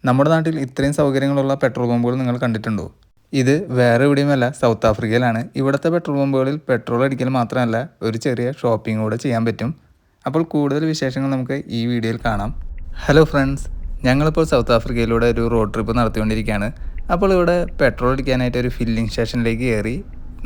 നമ്മുടെ നാട്ടിൽ ഇത്രയും സൗകര്യങ്ങളുള്ള പെട്രോൾ പമ്പുകൾ നിങ്ങൾ കണ്ടിട്ടുണ്ടോ? ഇത് വേറെ എവിടെയുമല്ല, സൗത്ത് ആഫ്രിക്കയിലാണ്. ഇവിടുത്തെ പെട്രോൾ പമ്പുകളിൽ പെട്രോൾ അടിക്കൽ മാത്രമല്ല, ഒരു ചെറിയ ഷോപ്പിംഗ് കൂടെ ചെയ്യാൻ പറ്റും. അപ്പോൾ കൂടുതൽ വിശേഷങ്ങൾ നമുക്ക് ഈ വീഡിയോയിൽ കാണാം. ഹലോ ഫ്രണ്ട്സ്, ഞങ്ങളിപ്പോൾ സൗത്ത് ആഫ്രിക്കയിലൂടെ ഒരു റോഡ് ട്രിപ്പ് നടത്തിക്കൊണ്ടിരിക്കുകയാണ്. അപ്പോൾ ഇവിടെ പെട്രോൾ അടിക്കാനായിട്ട് ഒരു ഫില്ലിംഗ് സ്റ്റേഷനിലേക്ക് കയറി.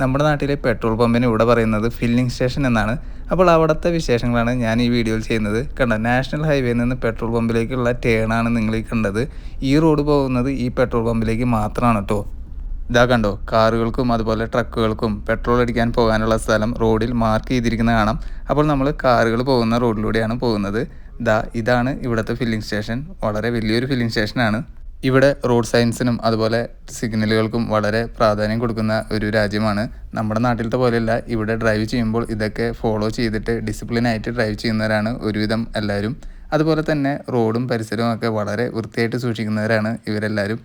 നമ്മുടെ നാട്ടിലെ പെട്രോൾ പമ്പിന് ഇവിടെ പറയുന്നത് ഫില്ലിംഗ് സ്റ്റേഷൻ എന്നാണ്. അപ്പോൾ അവിടുത്തെ വിശേഷങ്ങളാണ് ഞാൻ ഈ വീഡിയോയിൽ ചെയ്യുന്നത്. കണ്ട, നാഷണൽ ഹൈവേയിൽ നിന്ന് പെട്രോൾ പമ്പിലേക്കുള്ള ടേണാണ് നിങ്ങൾ ഈ കണ്ടത്. ഈ റോഡ് പോകുന്നത് ഈ പെട്രോൾ പമ്പിലേക്ക് മാത്രമാണ് കേട്ടോ. ഇതാ കണ്ടോ, കാറുകൾക്കും അതുപോലെ ട്രക്കുകൾക്കും പെട്രോൾ അടിക്കാൻ പോകാനുള്ള സ്ഥലം റോഡിൽ മാർക്ക് ചെയ്തിരിക്കുന്നത് കാണാം. അപ്പോൾ നമ്മൾ കാറുകൾ പോകുന്ന റോഡിലൂടെയാണ് പോകുന്നത്. ഇതാണ് ഇവിടുത്തെ ഫില്ലിംഗ് സ്റ്റേഷൻ. വളരെ വലിയൊരു ഫില്ലിംഗ് സ്റ്റേഷനാണ്. ഇവിടെ റോഡ് സയൻസിനും അതുപോലെ സിഗ്നലുകൾക്കും വളരെ പ്രാധാന്യം കൊടുക്കുന്ന ഒരു രാജ്യമാണ്. നമ്മുടെ നാട്ടിലത്തെ പോലെയല്ല, ഇവിടെ ഡ്രൈവ് ചെയ്യുമ്പോൾ ഇതൊക്കെ ഫോളോ ചെയ്തിട്ട് ഡിസിപ്ലിനായിട്ട് ഡ്രൈവ് ചെയ്യുന്നവരാണ് ഒരുവിധം എല്ലാവരും. അതുപോലെ തന്നെ റോഡും പരിസരവും ഒക്കെ വളരെ വൃത്തിയായിട്ട് സൂക്ഷിക്കുന്നവരാണ് ഇവരെല്ലാവരും.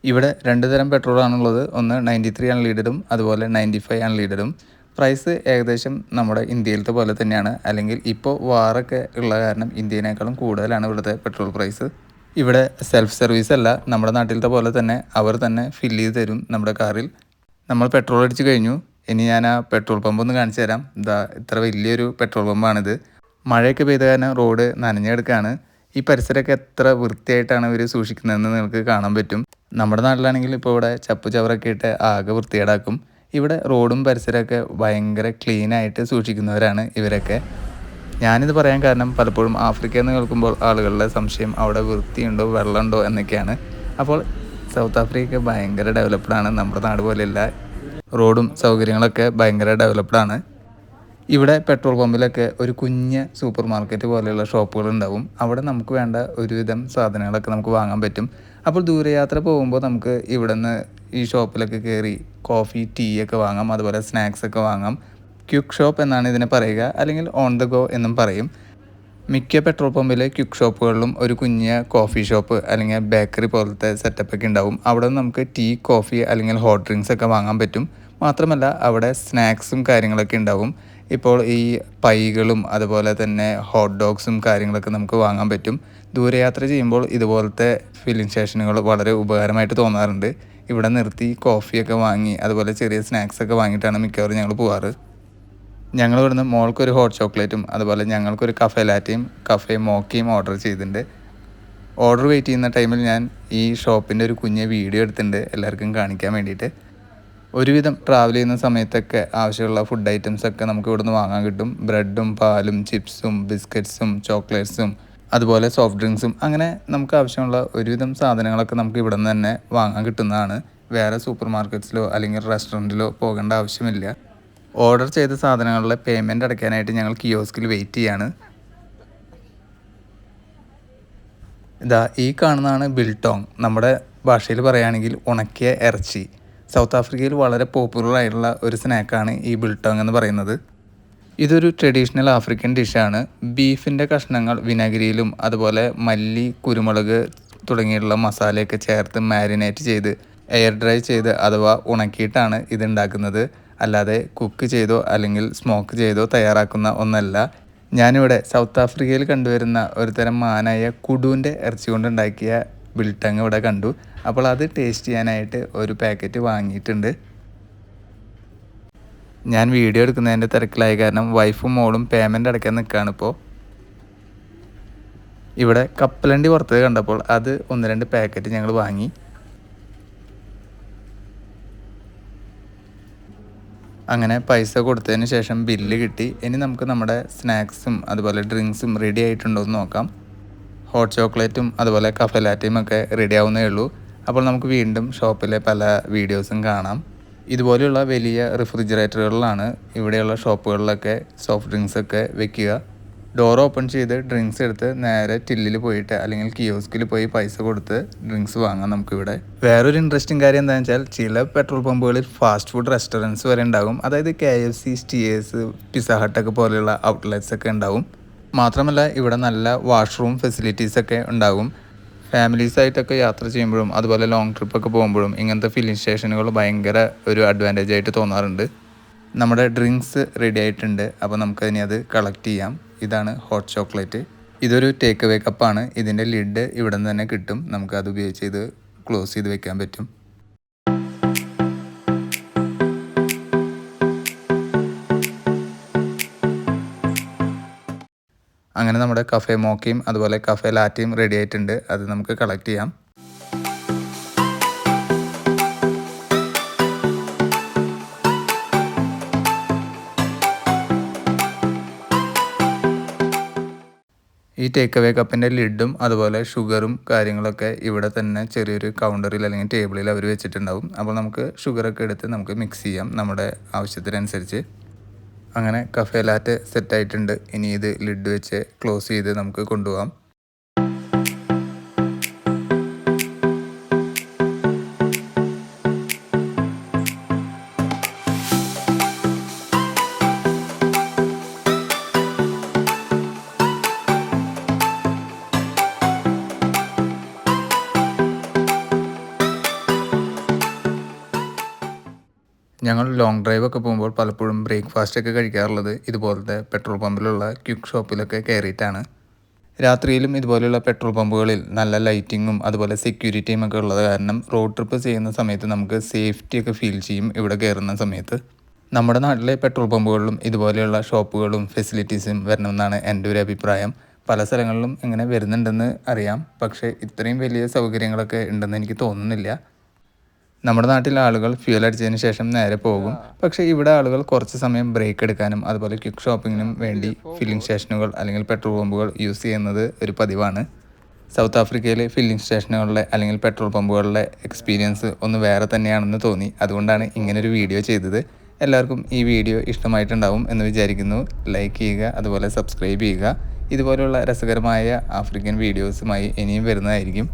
ഇവിടെ 2 തരം പെട്രോളാണുള്ളത്. ഒന്ന് 93 അൺലീഡഡും അതുപോലെ 95 അൺലീഡഡും. പ്രൈസ് ഏകദേശം നമ്മുടെ ഇന്ത്യയിലത്തെ പോലെ തന്നെയാണ്. അല്ലെങ്കിൽ ഇപ്പോൾ വാറൊക്കെ ഉള്ള കാരണം ഇന്ത്യനേക്കാളും കൂടുതലാണ് ഇവിടുത്തെ പെട്രോൾ പ്രൈസ്. ഇവിടെ സെൽഫ് സർവീസ് അല്ല, നമ്മുടെ നാട്ടിലത്തെ പോലെ തന്നെ അവർ തന്നെ ഫില്ല് ചെയ്ത് തരും നമ്മുടെ കാറിൽ. നമ്മൾ പെട്രോൾ അടിച്ച് കഴിഞ്ഞു. ഇനി ഞാൻ ആ പെട്രോൾ പമ്പ് ഒന്ന് കാണിച്ചു തരാം. ഇത്ര വലിയൊരു പെട്രോൾ പമ്പാണിത്. മഴയൊക്കെ പെയ്ത കാരണം റോഡ് നനഞ്ഞെടുക്കുകയാണ്. ഈ പരിസരമൊക്കെ എത്ര വൃത്തിയായിട്ടാണ് ഇവർ സൂക്ഷിക്കുന്നതെന്ന് നിങ്ങൾക്ക് കാണാൻ പറ്റും. നമ്മുടെ നാട്ടിലാണെങ്കിൽ ഇപ്പോൾ ഇവിടെ ചപ്പ് ചവറൊക്കെ ഇട്ട് ആകെ വൃത്തികേടാക്കും. ഇവിടെ റോഡും പരിസരമൊക്കെ ഭയങ്കര ക്ലീനായിട്ട് സൂക്ഷിക്കുന്നവരാണ് ഇവരൊക്കെ. ഞാനിത് പറയാൻ കാരണം പലപ്പോഴും ആഫ്രിക്ക എന്ന് കേൾക്കുമ്പോൾ ആളുകളുടെ സംശയം അവിടെ വൃത്തിയുണ്ടോ വെള്ളമുണ്ടോ എന്നൊക്കെയാണ്. അപ്പോൾ സൗത്ത് ആഫ്രിക്ക ഭയങ്കര ഡെവലപ്ഡാണ്. നമ്മുടെ നാട് പോലെയല്ല, റോഡും സൗകര്യങ്ങളൊക്കെ ഭയങ്കര ഡെവലപ്ഡാണ്. ഇവിടെ പെട്രോൾ പമ്പിലൊക്കെ ഒരു കുഞ്ഞ് സൂപ്പർ മാർക്കറ്റ് പോലെയുള്ള ഷോപ്പുകൾ ഉണ്ടാവും. അവിടെ നമുക്ക് വേണ്ട ഒരുവിധം സാധനങ്ങളൊക്കെ നമുക്ക് വാങ്ങാൻ പറ്റും. അപ്പോൾ ദൂരയാത്ര പോകുമ്പോൾ നമുക്ക് ഇവിടെ നിന്ന് ഈ ഷോപ്പിലൊക്കെ കയറി കോഫി, ടീ ഒക്കെ വാങ്ങാം. അതുപോലെ സ്നാക്സ് ഒക്കെ വാങ്ങാം. ക്വിക്ക് ഷോപ്പ് എന്നാണ് ഇതിനെ പറയുക, അല്ലെങ്കിൽ ഓൺ ദ ഗോ എന്നും പറയും. മിക്ക പെട്രോൾ പമ്പിലെ ക്വിക്ക് ഷോപ്പുകളിലും ഒരു കുഞ്ഞ് കോഫി ഷോപ്പ് അല്ലെങ്കിൽ ബേക്കറി പോലത്തെ സെറ്റപ്പൊക്കെ ഉണ്ടാവും. അവിടെ നമുക്ക് ടീ, കോഫി അല്ലെങ്കിൽ ഹോട്ട് ഡ്രിങ്ക്സ് ഒക്കെ വാങ്ങാൻ പറ്റും. മാത്രമല്ല അവിടെ സ്നാക്സും കാര്യങ്ങളൊക്കെ ഉണ്ടാവും. ഇപ്പോൾ ഈ പൈകളും അതുപോലെ തന്നെ ഹോട്ട് ഡോഗ്സും കാര്യങ്ങളൊക്കെ നമുക്ക് വാങ്ങാൻ പറ്റും. ദൂരയാത്ര ചെയ്യുമ്പോൾ ഇതുപോലത്തെ ഫില്ലിംഗ് സ്റ്റേഷനുകൾ വളരെ ഉപകാരമായിട്ട് തോന്നാറുണ്ട്. ഇവിടെ നിർത്തി കോഫിയൊക്കെ വാങ്ങി അതുപോലെ ചെറിയ സ്നാക്സൊക്കെ വാങ്ങിയിട്ടാണ് മിക്കവാറും ഞങ്ങൾ പോകാറ്. ഞങ്ങൾ ഇവിടുന്ന് മോൾക്കൊരു ഹോട്ട് ചോക്ലേറ്റും അതുപോലെ ഞങ്ങൾക്കൊരു കഫേ ലാറ്റയും കഫേ മോക്കയും ഓർഡർ ചെയ്തിട്ടുണ്ട്. ഓർഡർ വെയിറ്റ് ചെയ്യുന്ന ടൈമിൽ ഞാൻ ഈ ഷോപ്പിൻ്റെ ഒരു കുഞ്ഞ് വീഡിയോ എടുത്തിട്ടുണ്ട് എല്ലാവർക്കും കാണിക്കാൻ വേണ്ടിയിട്ട്. ഒരുവിധം ട്രാവൽ ചെയ്യുന്ന സമയത്തൊക്കെ ആവശ്യമുള്ള ഫുഡ് ഐറ്റംസൊക്കെ നമുക്ക് ഇവിടുന്ന് വാങ്ങാൻ കിട്ടും. ബ്രെഡും പാലും ചിപ്സും ബിസ്ക്കറ്റ്സും ചോക്ലേറ്റ്സും അതുപോലെ സോഫ്റ്റ് ഡ്രിങ്ക്സും, അങ്ങനെ നമുക്ക് ആവശ്യമുള്ള ഒരുവിധം സാധനങ്ങളൊക്കെ നമുക്ക് ഇവിടെ നിന്ന് തന്നെ വാങ്ങാൻ കിട്ടുന്നതാണ്. വേറെ സൂപ്പർ മാർക്കറ്റ്സിലോ അല്ലെങ്കിൽ റെസ്റ്റോറൻറ്റിലോ പോകേണ്ട ആവശ്യമില്ല. ഓർഡർ ചെയ്ത സാധനങ്ങളുടെ പേയ്മെൻറ്റ് അടയ്ക്കാനായിട്ട് ഞങ്ങൾ കിയോസ്കിൽ വെയിറ്റ് ചെയ്യാണ്. ഈ കാണുന്നതാണ് ബിൽട്ടോങ്. നമ്മുടെ ഭാഷയിൽ പറയുകയാണെങ്കിൽ ഉണക്കിയ ഇറച്ചി. സൗത്ത് ആഫ്രിക്കയിൽ വളരെ പോപ്പുലർ ആയിട്ടുള്ള ഒരു സ്നാക്കാണ് ഈ ബിൽട്ടോങ് എന്ന് പറയുന്നത്. ഇതൊരു ട്രഡീഷണൽ ആഫ്രിക്കൻ ഡിഷാണ്. ബീഫിൻ്റെ കഷ്ണങ്ങൾ വിനാഗിരിയിലും അതുപോലെ മല്ലി, കുരുമുളക് തുടങ്ങിയിട്ടുള്ള മസാലയൊക്കെ ചേർത്ത് മാരിനേറ്റ് ചെയ്ത് എയർ ഡ്രൈ ചെയ്ത് അഥവാ ഉണക്കിയിട്ടാണ് ഇതുണ്ടാക്കുന്നത്. അല്ലാതെ കുക്ക് ചെയ്തോ അല്ലെങ്കിൽ സ്മോക്ക് ചെയ്തോ തയ്യാറാക്കുന്ന ഒന്നല്ല. ഞാനിവിടെ സൗത്ത് ആഫ്രിക്കയിൽ കണ്ടുവരുന്ന ഒരു തരം മാനായ കുഡുവിൻ്റെ ഇറച്ചി കൊണ്ടുണ്ടാക്കിയ ബിൽട്ടങ് ഇവിടെ കണ്ടു. അപ്പോൾ അത് ടേസ്റ്റ് ചെയ്യാനായിട്ട് ഒരു പാക്കറ്റ് വാങ്ങിയിട്ടുണ്ട്. ഞാൻ വീഡിയോ എടുക്കുന്നതിൻ്റെ തിരക്കിലായ കാരണം വൈഫും മോളും പേയ്മെൻറ്റ് അടയ്ക്കാൻ നിൽക്കുകയാണ്. ഇപ്പോൾ ഇവിടെ കപ്പലണ്ടി പുറത്ത് കണ്ടപ്പോൾ അത് 1-2 പാക്കറ്റ് ഞങ്ങൾ വാങ്ങി. അങ്ങനെ പൈസ കൊടുത്തതിന് ശേഷം ബില്ല് കിട്ടി. ഇനി നമുക്ക് നമ്മുടെ സ്നാക്സും അതുപോലെ ഡ്രിങ്ക്സും റെഡി ആയിട്ടുണ്ടോ എന്ന് നോക്കാം. ഹോട്ട് ചോക്ലേറ്റും അതുപോലെ കഫേ ലാറ്റയും ഒക്കെ റെഡി ആവുന്നേ ഉള്ളൂ. അപ്പോൾ നമുക്ക് വീണ്ടും ഷോപ്പിലെ പല വീഡിയോസും കാണാം. ഇതുപോലെയുള്ള വലിയ റെഫ്രിജറേറ്ററുകളിലാണ് ഇവിടെയുള്ള ഷോപ്പുകളിലൊക്കെ സോഫ്റ്റ് ഡ്രിങ്ക്സൊക്കെ വെക്കുക. ഡോർ ഓപ്പൺ ചെയ്ത് ഡ്രിങ്ക്സ് എടുത്ത് നേരെ ടില്ലിൽ പോയിട്ട് അല്ലെങ്കിൽ കിയോസ്കിൽ പോയി പൈസ കൊടുത്ത് ഡ്രിങ്ക്സ് വാങ്ങാം നമുക്കിവിടെ. വേറൊരു ഇൻട്രസ്റ്റിംഗ് കാര്യം എന്താണെന്ന് വെച്ചാൽ ചില പെട്രോൾ പമ്പുകളിൽ ഫാസ്റ്റ് ഫുഡ് റെസ്റ്റോറൻറ്റ്സ് വരെ ഉണ്ടാകും. അതായത് KFC, സ്റ്റിയേഴ്സ്, പിസ്സ ഹട്ടൊക്കെ പോലെയുള്ള ഔട്ട്ലെറ്റ്സ് ഒക്കെ ഉണ്ടാവും. മാത്രമല്ല ഇവിടെ നല്ല വാഷ്റൂം ഫെസിലിറ്റീസൊക്കെ ഉണ്ടാകും. ഫാമിലീസായിട്ടൊക്കെ യാത്ര ചെയ്യുമ്പോഴും അതുപോലെ ലോങ് ട്രിപ്പൊക്കെ പോകുമ്പോഴും ഇങ്ങനത്തെ ഫില്ലിംഗ് സ്റ്റേഷനുകൾ ഭയങ്കര ഒരു അഡ്വാൻറ്റേജ് ആയിട്ട് തോന്നാറുണ്ട്. നമ്മുടെ ഡ്രിങ്ക്സ് റെഡി ആയിട്ടുണ്ട്. അപ്പോൾ നമുക്കതിനെ അത് കളക്ട് ചെയ്യാം. ഇതാണ് ഹോട്ട് ചോക്ലേറ്റ്. ഇതൊരു ടേക്ക് അവേ കപ്പാണ്. ഇതിൻ്റെ ലിഡ് ഇവിടെ നിന്ന് തന്നെ കിട്ടും. നമുക്ക് അത് ഉപയോഗിച്ച് ഇത് ക്ലോസ് ചെയ്ത് വെക്കാൻ പറ്റും. അങ്ങനെ നമ്മുടെ കഫേ മോക്കയും അതുപോലെ കഫേ ലാറ്റയും റെഡി ആയിട്ടുണ്ട്. അത് നമുക്ക് കളക്ട് ചെയ്യാം. ഈ ടേക്ക് അവേ കപ്പിൻ്റെ ലിഡും അതുപോലെ ഷുഗറും കാര്യങ്ങളൊക്കെ ഇവിടെ തന്നെ ചെറിയൊരു കൗണ്ടറിൽ അല്ലെങ്കിൽ ടേബിളിൽ അവർ വെച്ചിട്ടുണ്ടാവും. അപ്പോൾ നമുക്ക് ഷുഗറൊക്കെ എടുത്ത് നമുക്ക് മിക്സ് ചെയ്യാം നമ്മുടെ ആവശ്യത്തിനനുസരിച്ച്. അങ്ങനെ കഫേ ലാറ്റ് സെറ്റായിട്ടുണ്ട്. ഇനി ഇത് ലിഡ് വെച്ച് ക്ലോസ് ചെയ്ത് നമുക്ക് കൊണ്ടുപോകാം. ഞങ്ങൾ ലോങ് ഡ്രൈവൊക്കെ പോകുമ്പോൾ പലപ്പോഴും ബ്രേക്ക്ഫാസ്റ്റൊക്കെ കഴിക്കാറുള്ളത് ഇതുപോലത്തെ പെട്രോൾ പമ്പിലുള്ള ക്വിക്ക് ഷോപ്പിലൊക്കെ കയറിയിട്ടാണ്. രാത്രിയിലും ഇതുപോലെയുള്ള പെട്രോൾ പമ്പുകളിൽ നല്ല ലൈറ്റിങ്ങും അതുപോലെ സെക്യൂരിറ്റിയും ഒക്കെ ഉള്ളത് കാരണം റോഡ് ട്രിപ്പ് ചെയ്യുന്ന സമയത്ത് നമുക്ക് സേഫ്റ്റിയൊക്കെ ഫീൽ ചെയ്യും ഇവിടെ കയറുന്ന സമയത്ത്. നമ്മുടെ നാട്ടിലെ പെട്രോൾ പമ്പുകളിലും ഇതുപോലെയുള്ള ഷോപ്പുകളും ഫെസിലിറ്റീസും വരണമെന്നാണ് എൻ്റെ ഒരു അഭിപ്രായം. പല സ്ഥലങ്ങളിലും ഇങ്ങനെ വരുന്നുണ്ടെന്ന് അറിയാം, പക്ഷേ ഇത്രയും വലിയ സൗകര്യങ്ങളൊക്കെ ഉണ്ടെന്ന് എനിക്ക് തോന്നുന്നില്ല. നമ്മുടെ നാട്ടിലെ ആളുകൾ ഫ്യൂൽ അടിച്ചതിന് ശേഷം നേരെ പോകും, പക്ഷേ ഇവിടെ ആളുകൾ കുറച്ച് സമയം ബ്രേക്ക് എടുക്കാനും അതുപോലെ ക്വിക്ക് ഷോപ്പിങ്ങിനും വേണ്ടി ഫില്ലിംഗ് സ്റ്റേഷനുകൾ അല്ലെങ്കിൽ പെട്രോൾ പമ്പുകൾ യൂസ് ചെയ്യുന്നത് ഒരു പതിവാണ്. സൗത്ത് ആഫ്രിക്കയിലെ ഫില്ലിംഗ് സ്റ്റേഷനുകളിലെ അല്ലെങ്കിൽ പെട്രോൾ പമ്പുകളിലെ എക്സ്പീരിയൻസ് ഒന്ന് വേറെ തന്നെയാണെന്ന് തോന്നി. അതുകൊണ്ടാണ് ഇങ്ങനൊരു വീഡിയോ ചെയ്തത്. എല്ലാവർക്കും ഈ വീഡിയോ ഇഷ്ടമായിട്ടുണ്ടാവും എന്ന് വിചാരിക്കുന്നു. ലൈക്ക് ചെയ്യുക, അതുപോലെ സബ്സ്ക്രൈബ് ചെയ്യുക. ഇതുപോലെയുള്ള രസകരമായ ആഫ്രിക്കൻ വീഡിയോസുമായി ഇനിയും വരുന്നതായിരിക്കും.